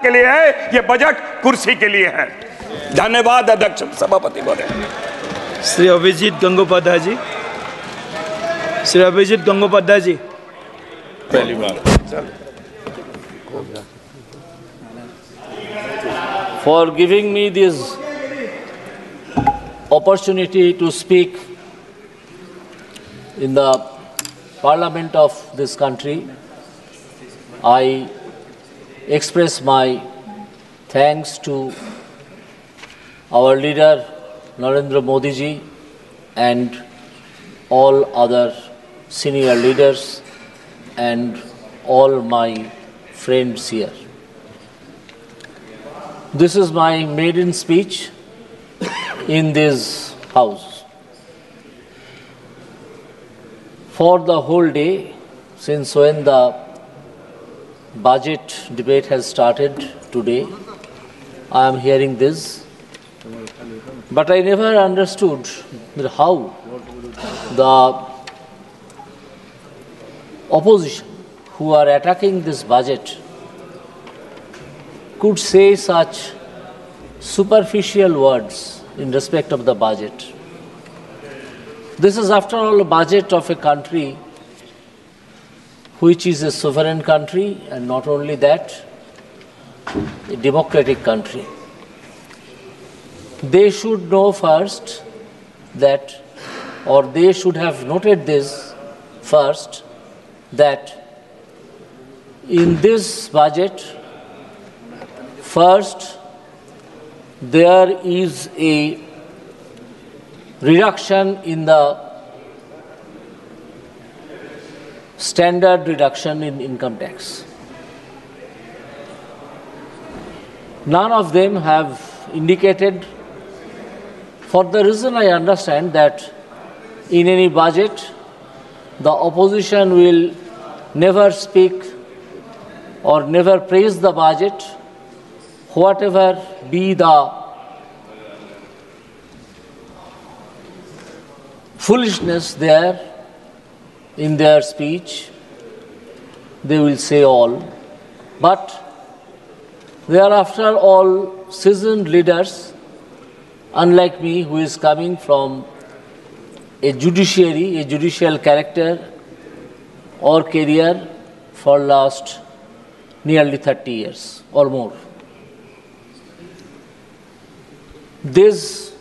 के लिए है, ये बजट कुर्सी के लिए है। धन्यवाद अध्यक्ष सभापति महोदय। श्री अभिजीत गंगोपाध्याय जी। श्री अभिजीत गंगोपाध्याय जी। पहली बार for giving me this opportunity to speak in the Parliament of this country. I express my thanks to our leader Narendra Modi ji and all other senior leaders and all my friends here. This is my maiden speech in this house. For the whole day, since when the budget debate has started today, I am hearing this. But I never understood how the opposition who are attacking this budget could say such superficial words in respect of the budget. This is, after all, a budget of a country which is a sovereign country, and not only that, a democratic country. They should know first that, or they should have noted this first, that in this budget, first, there is a reduction in the standard reduction in income tax. None of them have indicated, for the reason I understand that in any budget, the opposition will never speak or never praise the budget, whatever be the foolishness there in their speech, they will say all. But they are, after all, seasoned leaders, unlike me, who is coming from a judiciary, a judicial character or career for last nearly 30 years or more. This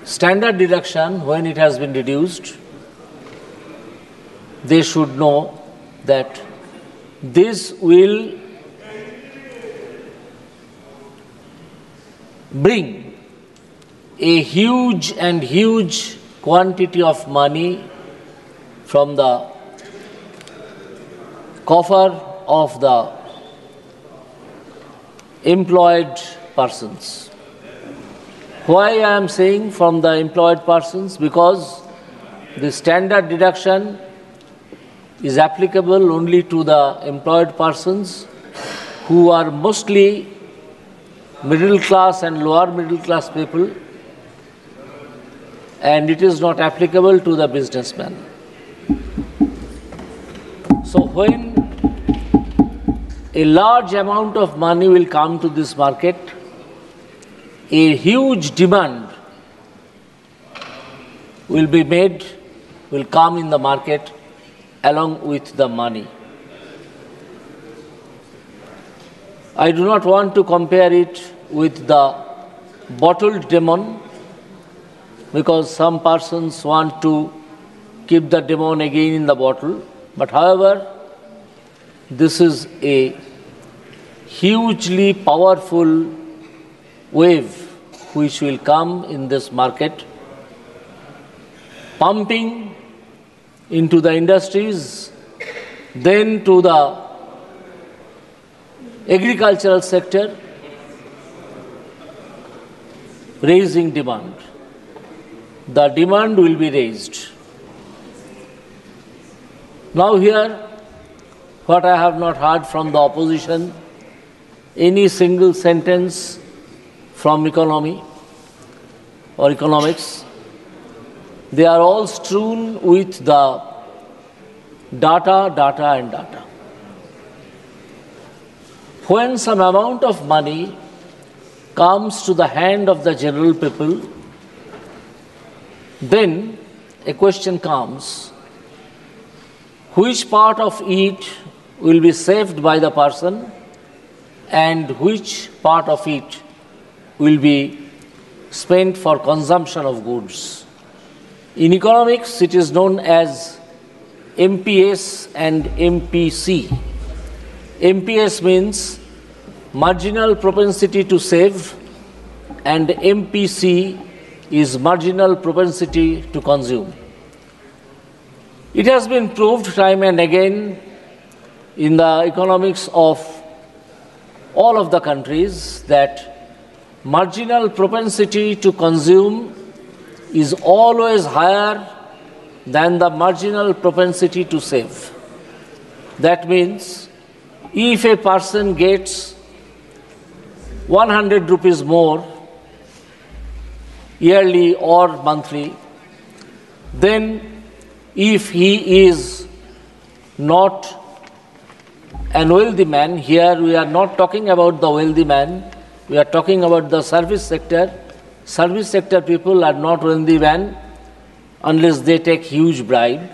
standard deduction, when it has been reduced, they should know that this will bring a huge quantity of money from the coffer of the employed persons. Why I am saying from the employed persons? Because the standard deduction is applicable only to the employed persons who are mostly middle class and lower middle class people, and it is not applicable to the businessman. So when a large amount of money will come to this market, a huge demand will be made, will come in the market along with the money. I do not want to compare it with the bottled demon, because some persons want to keep the demon again in the bottle. But however, this is a hugely powerful wave which will come in this market, pumping into the industries, then to the agricultural sector, raising demand. The demand will be raised. Now here, what I have not heard from the opposition, any single sentence from economy or economics. They are all strewn with the data, data and data. when some amount of money comes to the hand of the general people, then a question comes, which part of it will be saved by the person and which part of it will be spent for consumption of goods. In economics, it is known as MPS and MPC. MPS means marginal propensity to save, and MPC is marginal propensity to consume. It has been proved time and again in the economics of all of the countries that marginal propensity to consume is always higher than the marginal propensity to save. That means if a person gets 100 rupees more yearly or monthly, then if he is not a wealthy man, here we are not talking about the wealthy man, we are talking about the service sector. Service sector people are not wealthy men unless they take huge bribe.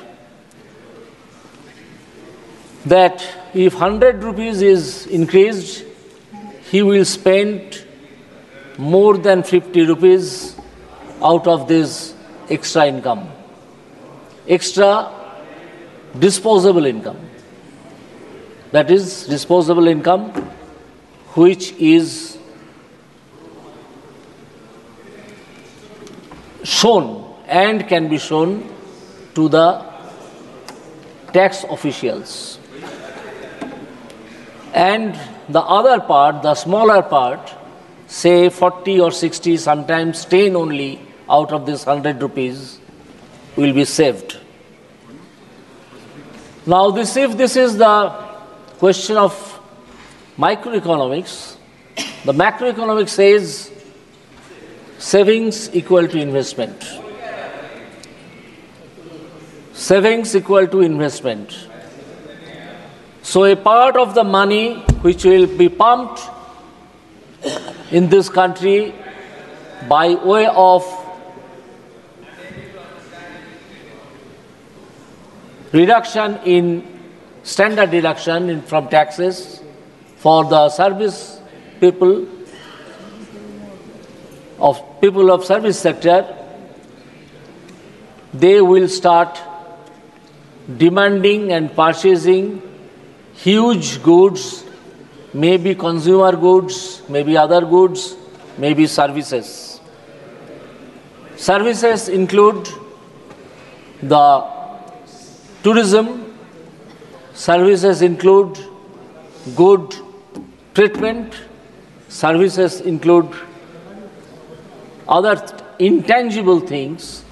That if 100 rupees is increased, he will spend more than 50 rupees out of this extra income, extra disposable income. That is disposable income which is shown and can be shown to the tax officials. And the other part, the smaller part, say 40 or 60, sometimes 10 only out of this 100 rupees will be saved. Now, if this is the question of microeconomics, the macroeconomics says savings equal to investment. Savings equal to investment. So a part of the money which will be pumped in this country by way of reduction in standard deduction from taxes for the service people of service sector, they will start demanding and purchasing huge goods, maybe consumer goods, maybe other goods, maybe services. Services include the tourism, services include good treatment, services include other intangible things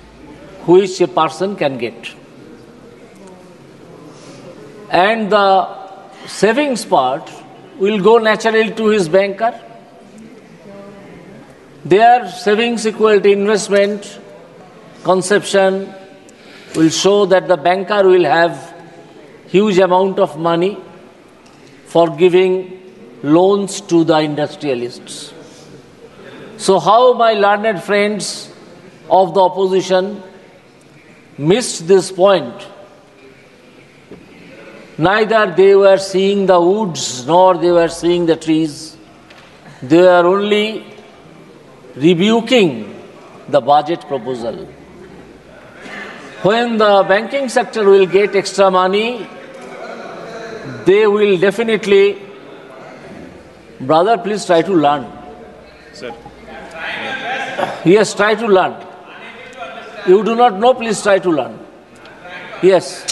which a person can get. And the savings part will go naturally to his banker. Their savings equal to investment conception will show that the banker will have huge amount of money for giving loans to the industrialists. So how my learned friends of the opposition missed this point? Neither they were seeing the woods nor they were seeing the trees. They were only rebuking the budget proposal. When the banking sector will get extra money, they will definitely, brother, please try to learn. Sir. Yes, try to learn. You do not know, please try to learn. Yes.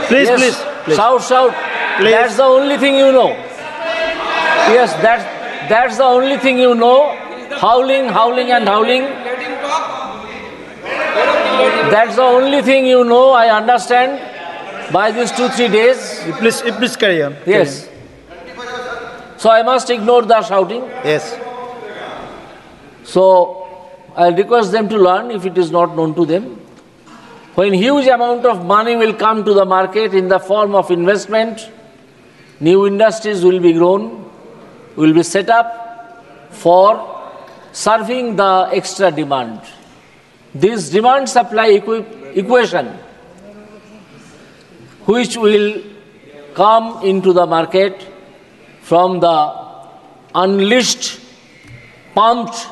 Please, Yes. please. Shout, shout. Please. That's the only thing you know. Yes, that's the only thing you know. Howling, howling and howling. That's the only thing you know, I understand, by these 2-3 days. Please carry on. Yes. So I must ignore the shouting. Yes. So I'll request them to learn if it is not known to them. when huge amount of money will come to the market in the form of investment, new industries will be grown, will be set up for serving the extra demand. This demand-supply equation, which will come into the market from the unleashed, pumped,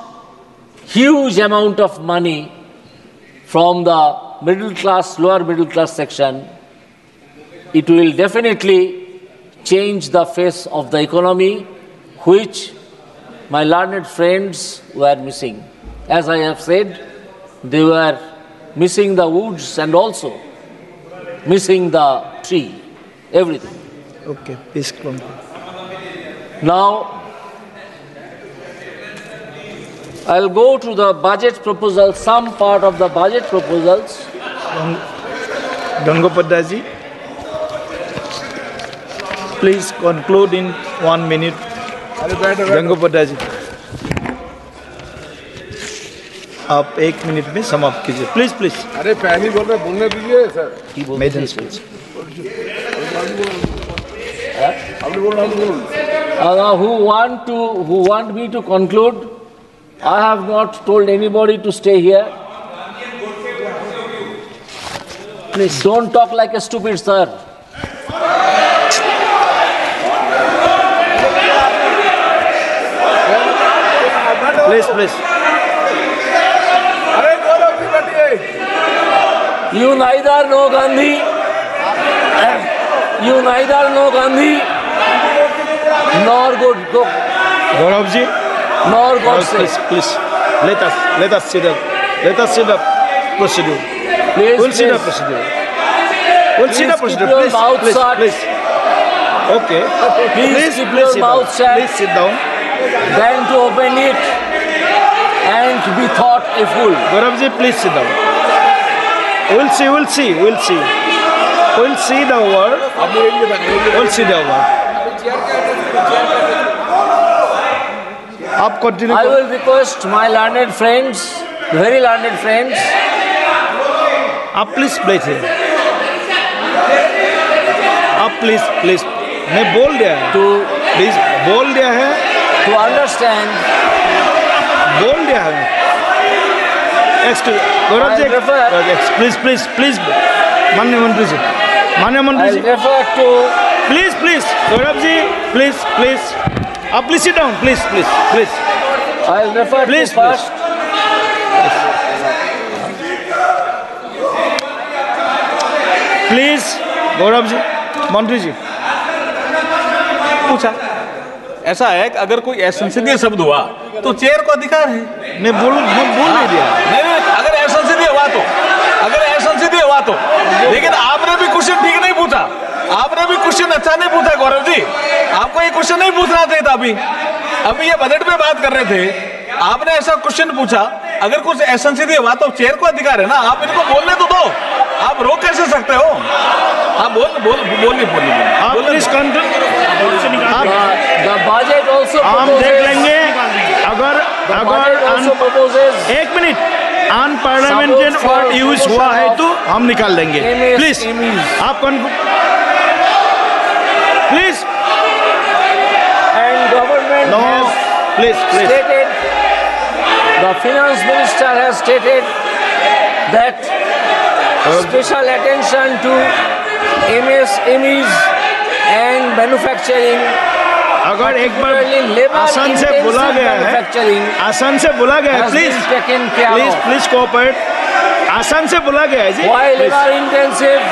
huge amount of money from the middle class, lower middle class section, it will definitely change the face of the economy, which my learned friends were missing. As I have said, they were missing the woods and also missing the tree, everything. Okay, please conclude. Now, I'll go to the budget proposal, some part of the budget proposals. Gangopadhyay ji, please conclude in 1 minute. Gangopadhyay जी, आप 1 minute में समाप्त कीजिए, please please. अरे पहले बोल रहे, बोलने दीजिए sir. Madam please. Who want me to conclude? I have not told anybody to stay here. Please don't talk like a stupid sir. Please, please. You neither know Gandhi, nor Gaurav ji, nor Godse. please, please. Let us see the procedure. Please, We'll see the please. procedure. We'll see the Please keep procedure. your Please, mouth please, shut. please. Okay. Please keep your sit mouth down. shut. Please sit down. Than to open it and to be thought a fool. Gaurav ji, please sit down. We'll see the word. We'll see the word. आप continue. I will request my learned friends, very learned friends, आप please बैठिए। आप please मैं बोल दिया है, please बोल दिया है, to understand. बोल दिया है। गौरव जी, प्लीज माननीय मंत्री जी, I'll refer to please Gaurav ji, please आप please sit down, please I'll refer Please, to first. Please Gaurav ji, मंत्री जी। पूछा ऐसा है कि अगर कोई असंसदीय शब्द हुआ तो चेयर को अधिकार है। मैं बोल नहीं दिया। नहीं, अगर असंसदीय हुआ तो लेकिन आपने भी क्वेश्चन ठीक नहीं पूछा, आपने भी क्वेश्चन अच्छा नहीं पूछा गौरव जी, आपको ये क्वेश्चन नहीं पूछना चाहिए था। अभी ये बजट में बात कर रहे थे, आपने ऐसा क्वेश्चन पूछा, अगर कुछ असंसदीय हुआ तो चेयर को अधिकार है ना, आप इनको बोलने तो दो, आप रोक कैसे सकते हो? आप बोलिए। आप प्लीज The budget also हम देख proposes. लेंगे। अगर Budget also proposes. 1 minute unparliamentary word use हुआ है तो हम निकाल देंगे। प्लीज आप please And government no has please stated, the finance minister has stated that special attention to MSMEs and manufacturing. अगर एक बार particularly labor आसान से बोला intensive गया है, manufacturing आसान से बोला गया है, has please been taken care of. Please cooperate. आसान से बोला गया है जी। Why Please. labor intensive?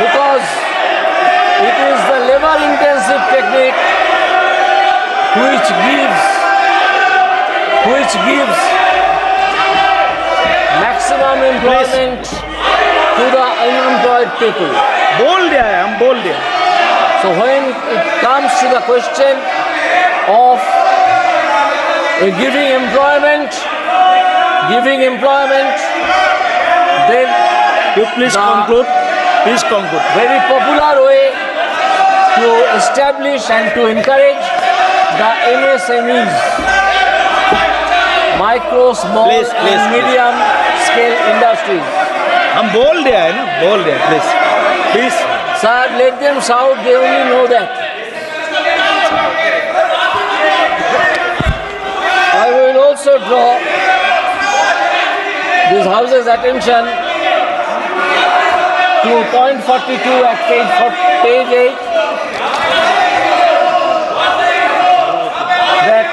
Because it is the labor intensive technique which gives maximum employment to the unemployed people. बोल दिया है, हम बोल दिया। So when it comes to the question of giving employment, then You please The- conclude. Please conclude. very popular way to establish and to encourage the MSMEs, micro, small Please, and medium scale industries. हम बोल दिया है ना, बोल दिया, please please. Sir, let them shout, they only know that. I will also draw this House's attention to point 42 at page 8, that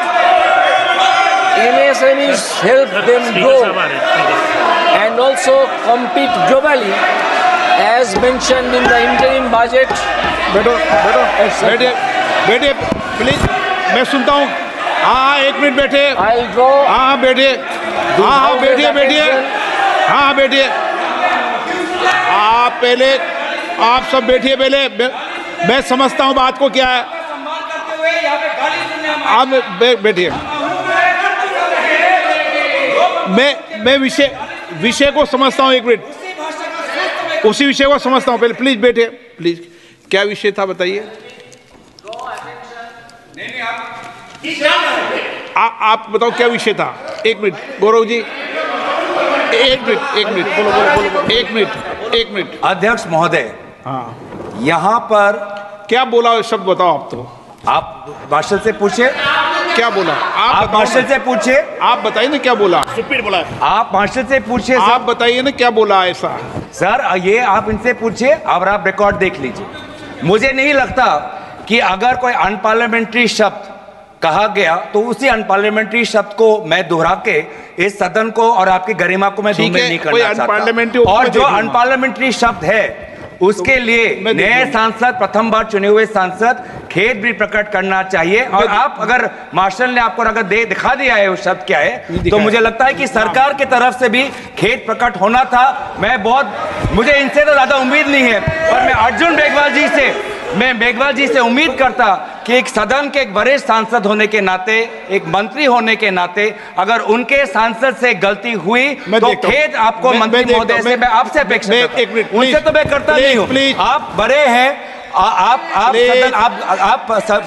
MSMEs help them grow and also compete globally as mentioned in the interim budget. बैठो बैठो, बैठिए बैठिए please, मैं सुनता हूँ। हाँ, एक minute बैठे। I'll draw. हाँ बैठिए, हाँ बैठिए बैठिए, हाँ बैठिए। आप पहले, आप सब बैठिए पहले, मैं समझता हूँ बात को क्या है। आप बैठिए, मैं विषय को समझता हूँ। एक मिनट, उसी विषय को समझता हूँ। पहले प्लीज बैठिए, प्लीज। क्या विषय था बताइए। आप बताओ क्या विषय था। एक मिनट गौरव जी, एक मिनट। अध्यक्ष महोदय, हाँ, यहाँ पर क्या बोला शब्द बताओ। आप तो आप मार्शल से पूछे क्या बोला। आप मार्शल से पूछे, आप बताइए ना क्या बोला। सुप्रीम बोला। आप मार्शल से पूछे। आप बताइए ना क्या बोला ऐसा। सर ये आप इनसे पूछिए और आप रिकॉर्ड देख लीजिए। मुझे नहीं लगता कि अगर कोई अनपार्लियामेंट्री शब्द कहा गया तो उसी अनपार्लियामेंट्री शब्द को मैं दोहरा के इस सदन को और आपकी गरिमा को मैं धूमिल नहीं करना चाहता। और जो अनपार्लियामेंट्री शब्द है उसके लिए नए सांसद, प्रथम बार चुने हुए सांसद खेद भी प्रकट करना चाहिए। और आप अगर मार्शल ने आपको अगर दिखा दिया है वो शब्द क्या है, तो मुझे लगता है कि सरकार की तरफ से भी खेद प्रकट होना था। मुझे इनसे तो ज्यादा उम्मीद नहीं है, पर मैं अर्जुन मेघवाल जी से उम्मीद करता कि एक सदन के एक वरिष्ठ सांसद होने के नाते, एक मंत्री होने के नाते, अगर उनके सांसद से गलती हुई तो खेद आपको मंत्री महोदय से मैं आपसे अपेक्षा करता हूं। उनसे तो मैं करता नहीं हूं। आप बड़े हैं, आप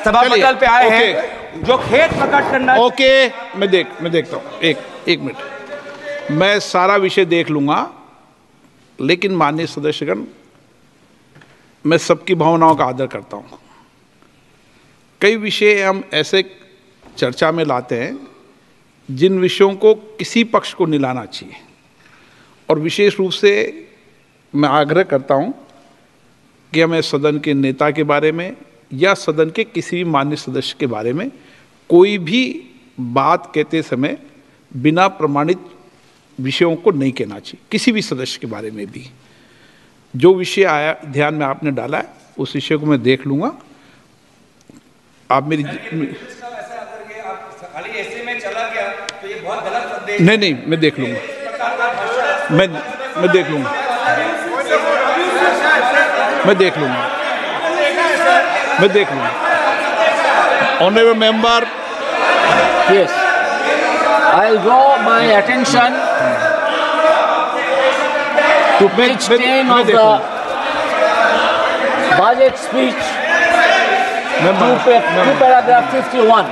सभा पटल पे आए हैं, जो खेद प्रकट करना। ओके, मैं देखता हूं। एक मिनट, मैं सारा विषय देख लूंगा, लेकिन माननीय सदस्यगण, मैं सबकी भावनाओं का आदर करता हूं। कई विषय हम ऐसे चर्चा में लाते हैं जिन विषयों को किसी पक्ष को नहीं लाना चाहिए, और विशेष रूप से मैं आग्रह करता हूं कि हमें सदन के नेता के बारे में या सदन के किसी भी मान्य सदस्य के बारे में कोई भी बात कहते समय बिना प्रमाणित विषयों को नहीं कहना चाहिए। किसी भी सदस्य के बारे में भी जो विषय आया ध्यान में आपने डाला है उस विषय को मैं देख लूंगा। आप मेरी नहीं, मैं देख लूंगा, मैं देख लूंगा, मैं देख लूंगा। Honourable member, yes, I'll draw my attention to page 10 of the budget speech, to paragraph 51.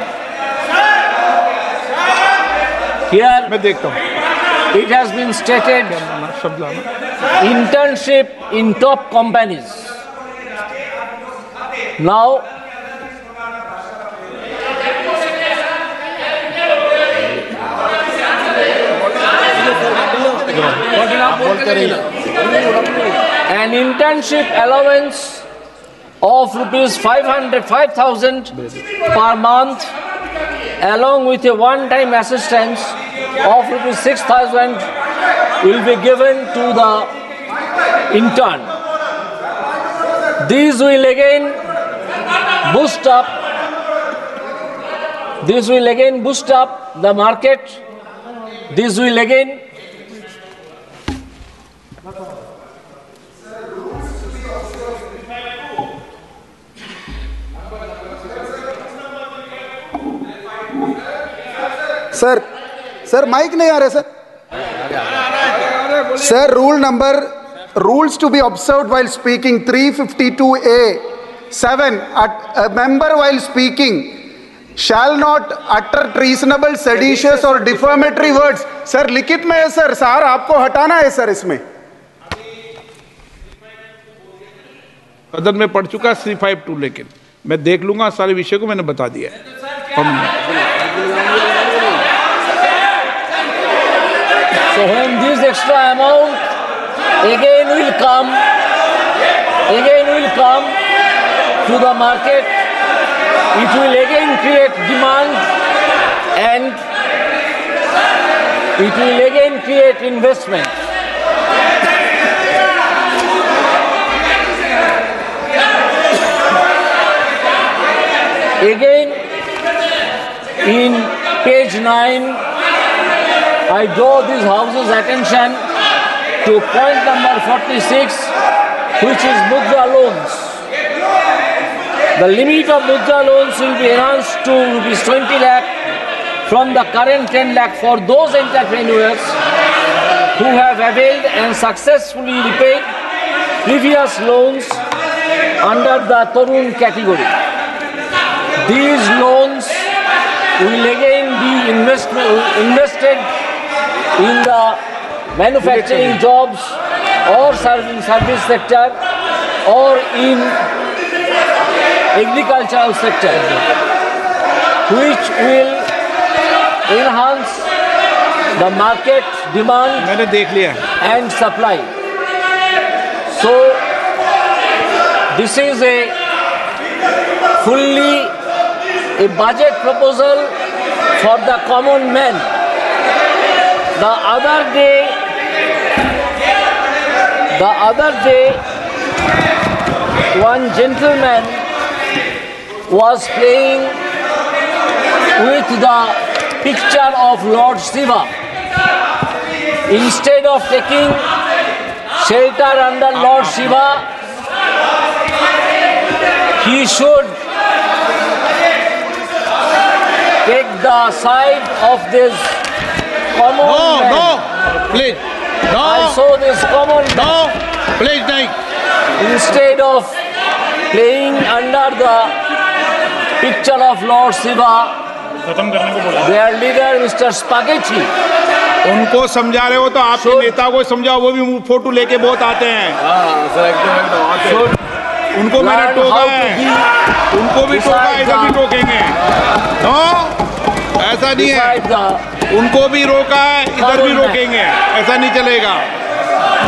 Here it has been stated internship in top companies. Now an internship allowance of rupees 5,000 per month, along with a one-time assistance of rupees 6,000 will be given to the intern. These will again boost up the market. This will again sir mic नहीं आ रहा sir rules to be observed while speaking 352A 7 a member while speaking shall not utter treasonable, seditious or defamatory words. Sir लिखित में है sir, sir आपको हटाना है sir इसमें। सदन में पढ़ चुका 352, लेकिन मैं देख लूंगा सारे विषय को, मैंने बता दिया है। So when this extra amount again will come to the market, it will again create demand and it will again create investment. Again, in page 9, I draw this House's attention to point number 46, which is Mudra loans. The limit of Mudra loans will be enhanced to rupees 20 lakh from the current 10 lakh for those entrepreneurs who have availed and successfully repaid previous loans under the Tarun category. These loans will again be invested in the manufacturing jobs or service sector or in agricultural sector, which will enhance the market demand मैंने देख लिया and supply. So this is fully a budget proposal for the common man. The other day, one gentleman was playing with the picture of Lord Shiva. Instead of taking shelter under Lord Shiva, he should take the side of this common man. No, please. No. I saw this common man. No, please नहीं. Instead of playing under the picture of Lord Shiva, their leader Mr. Spaghetti. उनको समझा रहे हो तो आपके नेता को समझाओ, वो भी फोटो लेके बहुत आते हैं। उनको मैंने टोका है, उनको भी टोका, इधर भी टोकेंगे। नो, ऐसा नहीं है, उनको भी रोका है, इधर भी रोकेंगे, ऐसा नहीं चलेगा।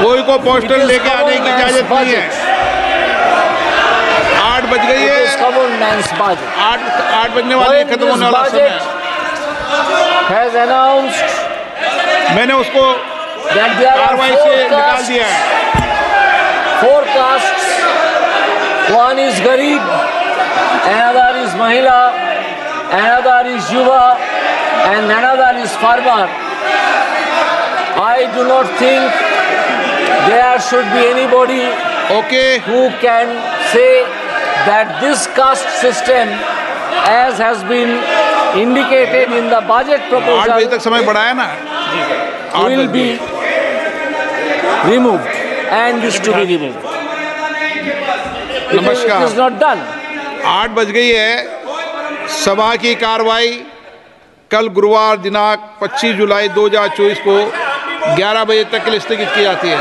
कोई को पोस्टर लेके आने की इजाजत नहीं है। 8 बज गई है, 8 बजने वाली, खत्म होने वाला समय। मैंने उसको कार्रवाई से निकाल दिया है। 4 castes, one is Garib, another is Mahila, another is Yuva, and another is Farmer. I do not think there should be anybody who can say that this caste system, as has been indicated in the budget proposal, 8 बजे तक समय बढ़ाया ना, will be removed and is to be removed. नमस्कार। It is not done. 8 बज गई है। सभा की कार्रवाई कल गुरुवार दिनांक 25 जुलाई 2024 को 11 बजे तक के लिए स्थगित की जाती है।